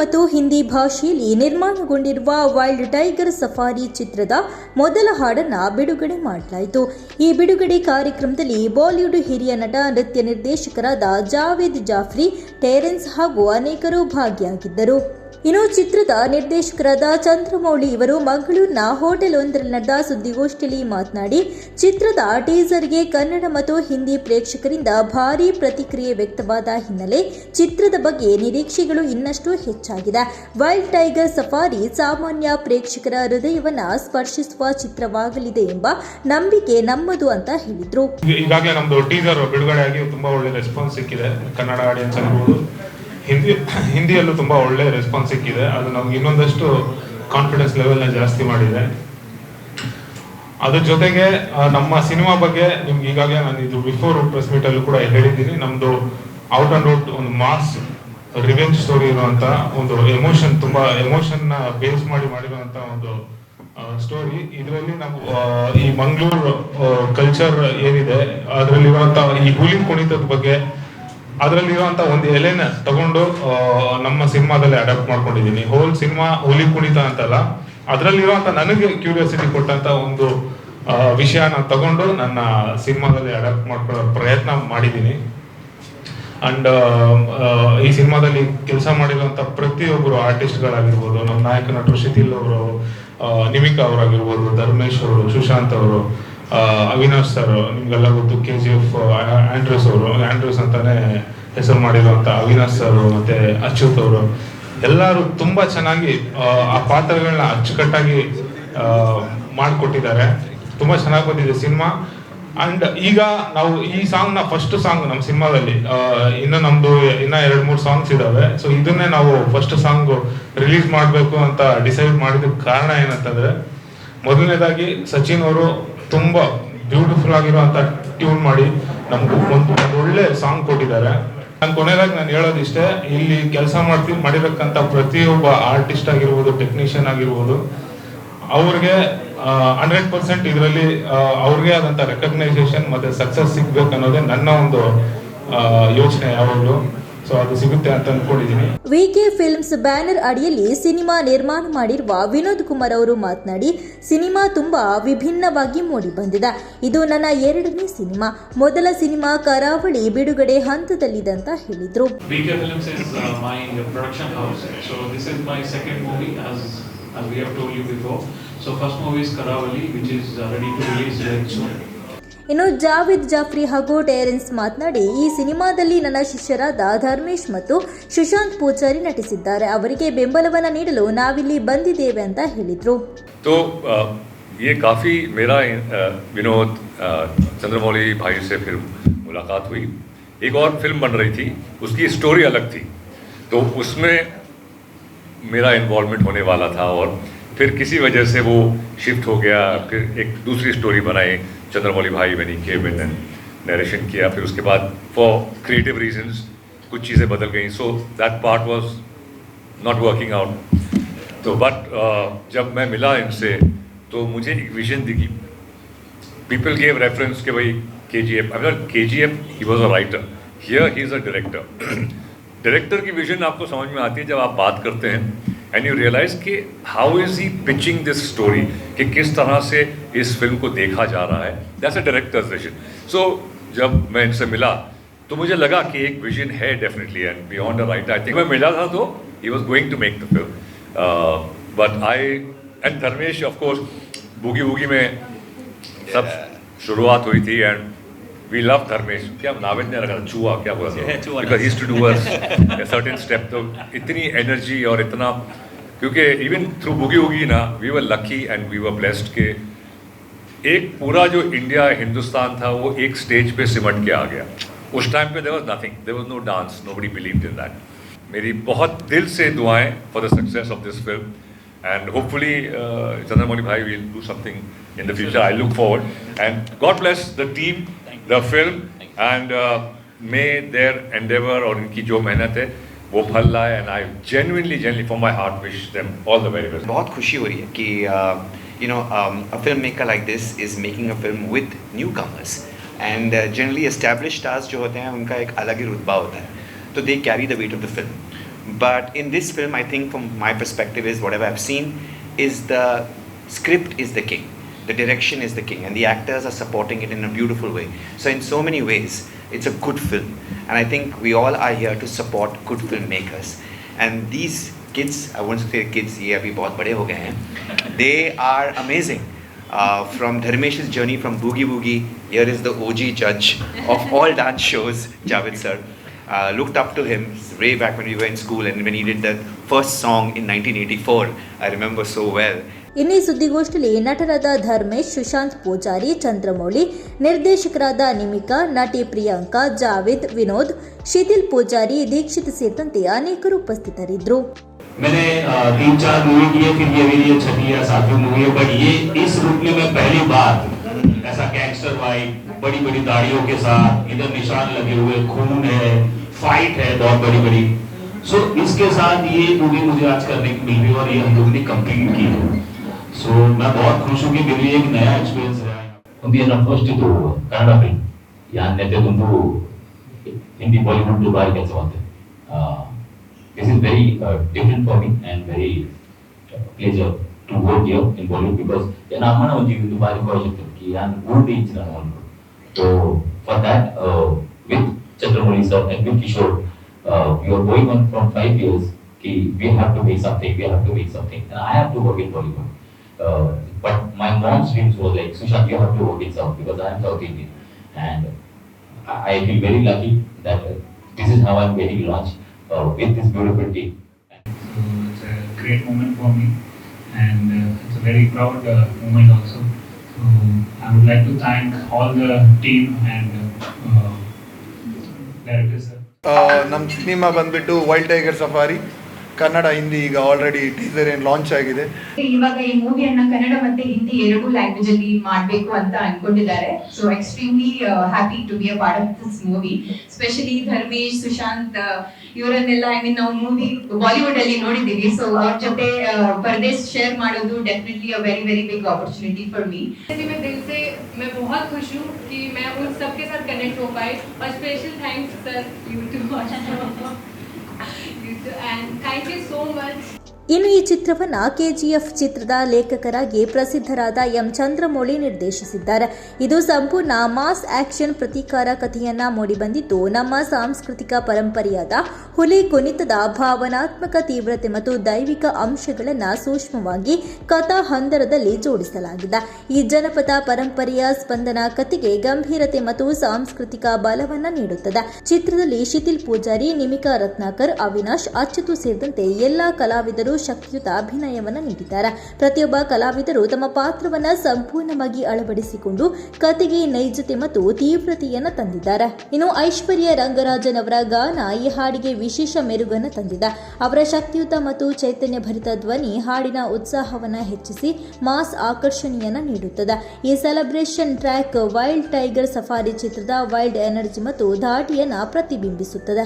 ಮತ್ತು ಹಿಂದಿ ಭಾಷೆಯಲ್ಲಿ ನಿರ್ಮಾಣಗೊಂಡಿರುವ ವೈಲ್ಡ್ ಟೈಗರ್ ಸಫಾರಿ ಚಿತ್ರದ ಮೊದಲ ಹಾಡನ್ನು ಬಿಡುಗಡೆ ಮಾಡಲಾಯಿತು. ಈ ಬಿಡುಗಡೆ ಕಾರ್ಯಕ್ರಮದಲ್ಲಿ ಬಾಲಿವುಡ್ ಹಿರಿಯ ನಟ, ನೃತ್ಯ ನಿರ್ದೇಶಕರಾದ ಜಾವೇದ್ ಜಾಫ್ರಿ, ಟೆರೆನ್ಸ್ ಹಾಗೂ ಅನೇಕರು ಭಾಗಿಯಾಗಿದ್ದರು. ಇನ್ನು ಚಿತ್ರದ ನಿರ್ದೇಶಕರಾದ ಚಂದ್ರಮೌಳಿ ಇವರು ಮಂಗಳೂರಿನ ಹೋಟೆಲ್ ಒಂದರಲ್ಲಿ ನಡೆದ ಸುದ್ದಿಗೋಷ್ಠಿಯಲ್ಲಿ ಮಾತನಾಡಿ, ಚಿತ್ರದ ಟೀಸರ್ಗೆ ಕನ್ನಡ ಮತ್ತು ಹಿಂದಿ ಪ್ರೇಕ್ಷಕರಿಂದ ಭಾರೀ ಪ್ರತಿಕ್ರಿಯೆ ವ್ಯಕ್ತವಾದ ಹಿನ್ನೆಲೆ ಚಿತ್ರದ ಬಗ್ಗೆ ನಿರೀಕ್ಷೆಗಳು ಇನ್ನಷ್ಟು ಹೆಚ್ಚಾಗಿದೆ. ವೈಲ್ಡ್ ಟೈಗರ್ ಸಫಾರಿ ಸಾಮಾನ್ಯ ಪ್ರೇಕ್ಷಕರ ಹೃದಯವನ್ನ ಸ್ಪರ್ಶಿಸುವ ಚಿತ್ರವಾಗಲಿದೆ ಎಂಬ ನಂಬಿಕೆ ನಮ್ಮದು ಅಂತ ಹೇಳಿದ್ರು. ಈಗಾಗಲೇ ನಮ್ದು ಟೀಸರ್ ಬಿಡುಗಡೆ ಆಗಿ ತುಂಬಾ ಒಳ್ಳೆ ರೆಸ್ಪಾನ್ಸ್ ಸಿಕ್ಕಿದೆ. ಕನ್ನಡ ಆಡಿಯನ್ಸ್ ಆಗಿರ್ಬೋದು, ಹಿಂದಿಯಲ್ಲೂ ತುಂಬಾ ಒಳ್ಳೆ ರೆಸ್ಪಾನ್ಸ್ ಸಿಕ್ಕಿದೆ. ಅದು ನಮ್ಗೆ ಇನ್ನೊಂದಷ್ಟು ಕಾನ್ಫಿಡೆನ್ಸ್ ಲೆವೆಲ್ನ ಜಾಸ್ತಿ ಮಾಡಿದೆ. ಅದ್ರ ಜೊತೆಗೆ ನಮ್ಮ ಸಿನಿಮಾ ಬಗ್ಗೆ ನಿಮ್ಗೆ ಈಗಾಗಲೇ ನಾನು ಇದು ಬಿಫೋರ್ ಪ್ರೆಸ್ ಮೀಟ್ ಅಲ್ಲೂ ಕೂಡ ಹೇಳಿದ್ದೀನಿ. ನಮ್ದು ಔಟ್ ಅಂಡ್ ಔಟ್ ಒಂದು ಮಾಸ್ ರಿವೆಂಜ್ ಸ್ಟೋರಿ ಇರುವಂತ ಒಂದು ಎಮೋಷನ್, ತುಂಬಾ ಎಮೋಷನ್ ನ ಬೇಸ್ ಮಾಡಿರುವಂತ ಒಂದು ಸ್ಟೋರಿ. ಇದರಲ್ಲಿ ನಾವು ಈ ಮಂಗಳೂರು ಕಲ್ಚರ್ ಏನಿದೆ ಅದರಲ್ಲಿರುವಂತ ಈ ಹುಲಿ ಕುಣಿತದ ಬಗ್ಗೆ, ಅದರಲ್ಲಿರುವಂತ ಒಂದು ಎಲೆನ ತಗೊಂಡು ನಮ್ಮ ಸಿನಿಮಾದಲ್ಲಿ ಅಡಾಪ್ಟ್ ಮಾಡ್ಕೊಂಡಿದ್ದೀನಿ. ಹೋಲ್ ಸಿನಿಮಾ ಹುಲಿ ಕುಣಿತ ಅಂತಲ್ಲ, ಅದರಲ್ಲಿರುವಂತ ನನಗೆ ಕ್ಯೂರಿಯಾಸಿಟಿ ಕೊಟ್ಟಂತ ಒಂದು ವಿಷಯನ ತಗೊಂಡು ನನ್ನ ಸಿನಿಮಾದಲ್ಲಿ ಅಡಾಪ್ಟ್ ಮಾಡ್ಕೊಳ್ಳೋ ಪ್ರಯತ್ನ ಮಾಡಿದ್ದೀನಿ. ಅಂಡ್ ಈ ಸಿನಿಮಾದಲ್ಲಿ ಕೆಲಸ ಮಾಡಿರುವಂತ ಪ್ರತಿಯೊಬ್ಬರು ಆರ್ಟಿಸ್ಟ್ಗಳಾಗಿರ್ಬೋದು, ನಮ್ಮ ನಾಯಕ ನಟರು ಶಿಥಿಲ್ ಅವರು, ನಿಮಿಕಾ ಅವರಾಗಿರ್ಬೋದು, ಧರ್ಮೇಶ್ ಅವರು, ಸುಶಾಂತ್ ಅವರು, ಅವಿನಾಶ್ ಸರ್, ನಿಮ್ಗೆಲ್ಲ ಗೊತ್ತು, KGF ಆಂಡ್ರೂಸ್ ಅಂತಾನೆ ಹೆಸರು ಮಾಡಿರುವಂತ ಅವಿನಾಶ್ ಸರ್ ಮತ್ತೆ ಅಚ್ಯುತ್ ಅವರು, ಎಲ್ಲರೂ ತುಂಬಾ ಚೆನ್ನಾಗಿ ಆ ಪಾತ್ರಗಳನ್ನ ಅಚ್ಚುಕಟ್ಟಾಗಿ ಮಾಡಿಕೊಟ್ಟಿದ್ದಾರೆ. ತುಂಬಾ ಚೆನ್ನಾಗಿ ಬಂದಿದೆ ಸಿನಿಮಾ. ಅಂಡ್ ಈಗ ನಾವು ಈ ಸಾಂಗ್ ನ ಫಸ್ಟ್ ಸಾಂಗ್ ನಮ್ಮ ಸಿನಿಮಾದಲ್ಲಿ ಇನ್ನು 2-3 ಸಾಂಗ್ಸ್ ಇದಾವೆ. ಸೊ ಇದನ್ನೇ ನಾವು ಫಸ್ಟ್ ಸಾಂಗ್ ರಿಲೀಸ್ ಮಾಡಬೇಕು ಅಂತ ಡಿಸೈಡ್ ಮಾಡಿದಕ್ಕೆ ಕಾರಣ ಏನಂತಂದ್ರೆ, ಮೊದಲನೇದಾಗಿ ಸಚಿನ್ ಅವರು ತುಂಬಾ ಬ್ಯೂಟಿಫುಲ್ ಆಗಿರುವಂತ ಟ್ಯೂನ್ ಮಾಡಿ ನಮ್ಗೆ ಒಂದು ಒಳ್ಳೆ ಸಾಂಗ್ ಕೊಟ್ಟಿದ್ದಾರೆ. ಕೊನೆಯದಾಗಿ ನಾನು ಹೇಳೋದಿಷ್ಟೇ, ಇಲ್ಲಿ ಕೆಲಸ ಮಾಡಿರಕ್ಕಂತ ಪ್ರತಿಯೊಬ್ಬ ಆರ್ಟಿಸ್ಟ್ ಆಗಿರ್ಬೋದು, ಟೆಕ್ನಿಷಿಯನ್ ಆಗಿರ್ಬೋದು, ಅವ್ರಿಗೆ 100% ಇದರಲ್ಲಿ ಅವ್ರಿಗೆ ಆದಂತ ರೆಕಗ್ನೈಸೇಷನ್ ಮತ್ತೆ ಸಕ್ಸಸ್ ಸಿಗ್ಬೇಕು ಅನ್ನೋದೇ ನನ್ನ ಒಂದು ಯೋಚನೆ ಯಾವಾಗಲೂ. ಸೊ ಅದು ಸಿಗುತ್ತೆ ಅಂತ ಅನ್ಕೊಂಡಿದ್ದೀನಿ. ವಿಕೆ ಫಿಲ್ಮ್ಸ್ ಬ್ಯಾನರ್ ಅಡಿಯಲ್ಲಿ ಸಿನಿಮಾ ನಿರ್ಮಾಣ ಮಾಡಿರುವ ವಿನೋದ್ ಕುಮಾರ್ ಅವರು ಮಾತನಾಡಿ, ಸಿನಿಮಾ ತುಂಬಾ ವಿಭಿನ್ನವಾಗಿ ಮೂಡಿ ಬಂದಿದೆ. ಇದು ನನ್ನ 2ನೇ ಸಿನಿಮಾ. ಮೊದಲ ಸಿನಿಮಾ ಕರಾವಳಿ ಬಿಡುಗಡೆ ಹಂತದಲ್ಲಿದೆ ಅಂತ ಹೇಳಿದ್ರು. VK films is my production house. So this is my second movie as we have told you before. So first movie is Karavali, which is ready to release very soon. ಇನ್ನು ಜಾವೇದ್ ಜಾಫ್ರಿ ಹಾಗೂ Terence ಮಾತನಾಡಿ, ಈ ಸಿನಿಮಾದಲ್ಲಿ ನನ್ನ ಶಿಷ್ಯರಾದ ಧರ್ಮೇಶ್ ಮತ್ತು ಸುಶಾಂತ್ ಪೂಜಾರಿ ನಟಿಸಿದ್ದಾರೆ. ಅವರಿಗೆ ಬೆಂಬಲವನ್ನ ನೀಡಲು ನಾವಿಲ್ಲಿ ಬಂದಿದ್ದೇವೆ ಅಂತ ಹೇಳಿದ್ರು. तो ये काफ़ी मेरा विनोद चंद्रमौली भाई से फिर मुलाकात हुई. एक और फिल्म बन रही थी, उसकी स्टोरी अलग थी, तो उसमें मेरा इन्वॉल्वमेंट होने वाला था और फिर किसी वजह से वो शिफ्ट हो गया. फिर एक दूसरी स्टोरी बनाई चंद्रमौली भाई बनी के मैंने नरेशन किया. फिर उसके बाद फॉर क्रिएटिव रीजंस कुछ चीज़ें बदल गई. So that part was not working out. तो बट जब मैं मिला इनसे तो मुझे एक विजन दिखी. पीपल गेव रेफरेंस के भाई KGF. अगर KGF he was a writer, here he is a director. Director की विजन आपको समझ में आती है जब आप बात करते हैं एंड यू रियलाइज कि how is he pitching this story, कि किस तरह से इस फिल्म को देखा जा रहा है. That's a director's vision. So जब मैं इनसे मिला तो मुझे लगा कि एक विजन है definitely and beyond a writer. I think मैं मिला था तो he was going to make the film. But I and Dharmesh of course boogie woogie में सब शुरुआत हुई थी एंड we love धर्मेश. क्या नावेद ने रखा चूहा, क्या बोला था, because he used to do a certain step. तो इतनी एनर्जी और इतना, क्योंकि इवन थ्रू बुगी वूगी ना we were lucky and we were blessed के एक पूरा जो इंडिया हिंदुस्तान था वो एक स्टेज पे सिमट के आ गया. उस टाइम पे there was nothing, there was no dance, nobody believed in that. मेरी बहुत दिल से दुआएं for the success of this film and hopefully Chandramouli bhai will do something in the future. I look forward and God bless the team, the film and may their endeavor और इनकी जो मेहनत है वो फल लाए and I genuinely from my heart wish them all the very best. बहुत खुशी हो रही है कि a filmmaker like this is making a film with newcomers and generally established stars जो होते हैं उनका एक अलग ही रुतबा होता है, तो they carry the weight of the film. But in this film, I think from my perspective is whatever I've seen is the script is the king. The direction is the king, and the actors are supporting it in a beautiful way. So in so many ways, it's a good film. And I think we all are here to support good filmmakers. And these kids, I won't say kids, ye abhi bahut bade ho gaye hain. They are amazing. From Dharmesh's journey from Boogie Woogie, here is the OG judge of all dance shows, Javed sir. Looked up to him way back when we were in school, and when he did that first song in 1984, I remember so well. ಇನ್ನೀ ಸುದ್ದಿಗೋಷ್ಠಿಯಲ್ಲಿ ನಟರಾದ ಧರ್ಮೇಶ್, ಸುಶಾಂತ್ ಪೂಜಾರಿ, ಚಂದ್ರಮೌಳಿ, ನಿರ್ದೇಶಕರಾದ ನಿಮಿಕಾ, ನಟಿ ಪ್ರಿಯಾಂಕಾ, ಜಾವೇದ್, ವಿನೋದ್, ಶಿಥಿಲ್ ಪೂಜಾರಿ, ದೀಕ್ಷಿತ್ ಸೇರಿದಂತೆ ಅನೇಕರು ಉಪಸ್ಥಿತರಿದ್ದರು. मैंने 3-4 movie किए, फिर ये मेरी 6वीं या 7वीं मूवी है, बट ये इस रूप में मैं पहली बार ऐसा गैंगस्टर वाइब, बड़ी बड़ी दाढ़ियों के साथ, इधर निशान लगे हुए, खून है, फाइट है बहुत बड़ी बड़ी, सो इसके साथ ये मूवी मुझे आज करने की मिल रही है और ये हम लोगों ने कंप्लीट की है. सो मैं बहुत खुश हूँ कि मेरे लिए एक नया एक्सपीरियंस रहा है. Maybe ನನ್ನ ಫಸ್ಟ್ ಇದು ಕನ್ನಡ ಫಿಲ್ಮ್ ಯಾನ್ನೆತೆ ಒಂದು ಹಿಂದಿ ಬಾಲಿವುಡ್ ದುಬಾರಿ ಕೆಲಸ ಮಾಡ್ತೆ. This is very different for me and very pleasure to work here in Bollywood because yana ammana ondi ದುಬಾರಿ project ki yan udi ichina nonu. So for that with Chandramouli sir and with Kishore we are going on from 5 years ki we have to make something and I have to work in Bollywood. But my mom's dreams was like, Sushant, you have to work in South because I am South Indian, and I feel very lucky that this is how I am getting launched with this beautiful team. So it's a great moment for me, and it's a very proud moment also. So I would like to thank all the team and directors. ನಮ್ಮ cinema ಬಂದ್ಬಿಟ್ಟು wild tiger safari Kannada Hindi ಈಗ already teaser ಏನು launch ಆಗಿದೆ. ಇವಾಗ ಈ ಮೂವಿಯನ್ನ ಕನ್ನಡ ಮತ್ತೆ ಹಿಂದಿ ಎರಡು language ಅಲ್ಲಿ ಮಾಡಬೇಕು ಅಂತ ಅನ್ಕೊಂಡಿದ್ದಾರೆ. So extremely happy to be a part of this movie. Specially Dharmesh, Sushant ಇವರನ್ನೆಲ್ಲ ನಾವು ಮೂವಿ ಬಾಲಿವುಡ್ ಅಲ್ಲಿ ನೋಡಿದೀವಿ. ಸೊ ಅವ್ರ ಜೊತೆ ಪರದೇಶ್ ಶೇರ್ ಮಾಡೋದು definitely a very very big opportunity for me. मैं दिल से मैं बहुत खुश हूँ कि मैं उन सबके साथ कनेक्ट हो पाई और special thanks sir you too and thank you so much. ಇನ್ನು ಈ ಚಿತ್ರವನ್ನು ಕೆಜಿಎಫ್ ಚಿತ್ರದ ಲೇಖಕರಾಗಿ ಪ್ರಸಿದ್ಧರಾದ ಎಂ ಚಂದ್ರಮೌಳಿ ನಿರ್ದೇಶಿಸಿದ್ದಾರೆ. ಇದು ಸಂಪೂರ್ಣ ಮಾಸ್ ಆಕ್ಷನ್ ಪ್ರತೀಕಾರ ಕಥೆಯನ್ನ ಮೂಡಿಬಂದಿದ್ದು, ನಮ್ಮ ಸಾಂಸ್ಕೃತಿಕ ಪರಂಪರೆಯಾದ ಹುಲಿ ಕುಣಿತದ ಭಾವನಾತ್ಮಕ ತೀವ್ರತೆ ಮತ್ತು ದೈವಿಕ ಅಂಶಗಳನ್ನು ಸೂಕ್ಷ್ಮವಾಗಿ ಕಥಾ ಹಂದರದಲ್ಲಿ ಜೋಡಿಸಲಾಗಿದೆ. ಈ ಜನಪದ ಪರಂಪರೆಯ ಸ್ಪಂದನ ಕಥೆಗೆ ಗಂಭೀರತೆ ಮತ್ತು ಸಾಂಸ್ಕೃತಿಕ ಬಲವನ್ನು ನೀಡುತ್ತದೆ. ಚಿತ್ರದಲ್ಲಿ ಶಿಥಿಲ್ ಪೂಜಾರಿ, ನಿಮಿಕಾ ರತ್ನಾಕರ್, ಅವಿನಾಶ್, ಅಚ್ಯುತು ಸೇರಿದಂತೆ ಎಲ್ಲಾ ಕಲಾವಿದರು ಶಕ್ತಿಯುತ ಅಭಿನಯವನ್ನು ನೀಡಿದ್ದಾರೆ. ಪ್ರತಿಯೊಬ್ಬ ಕಲಾವಿದರು ತಮ್ಮ ಪಾತ್ರವನ್ನು ಸಂಪೂರ್ಣವಾಗಿ ಅಳವಡಿಸಿಕೊಂಡು ಕಥೆಗೆ ನೈಜತೆ ಮತ್ತು ತೀವ್ರತೆಯನ್ನು ತಂದಿದ್ದಾರೆ. ಇನ್ನು ಐಶ್ವರ್ಯ ರಂಗರಾಜನ್ ಅವರ ಗಾನ ಈ ಹಾಡಿಗೆ ವಿಶೇಷ ಮೆರುಗನ್ನು ತಂದಿದೆ. ಅವರ ಶಕ್ತಿಯುತ ಮತ್ತು ಚೈತನ್ಯ ಭರಿತ ಧ್ವನಿ ಹಾಡಿನ ಉತ್ಸಾಹವನ್ನು ಹೆಚ್ಚಿಸಿ ಮಾಸ್ ಆಕರ್ಷಣೆಯನ್ನು ನೀಡುತ್ತದೆ. ಈ celebration track wild tiger safari ಚಿತ್ರದ ವೈಲ್ಡ್ ಎನರ್ಜಿ ಮತ್ತು ಧಾಟಿಯನ್ನು ಪ್ರತಿಬಿಂಬಿಸುತ್ತದೆ.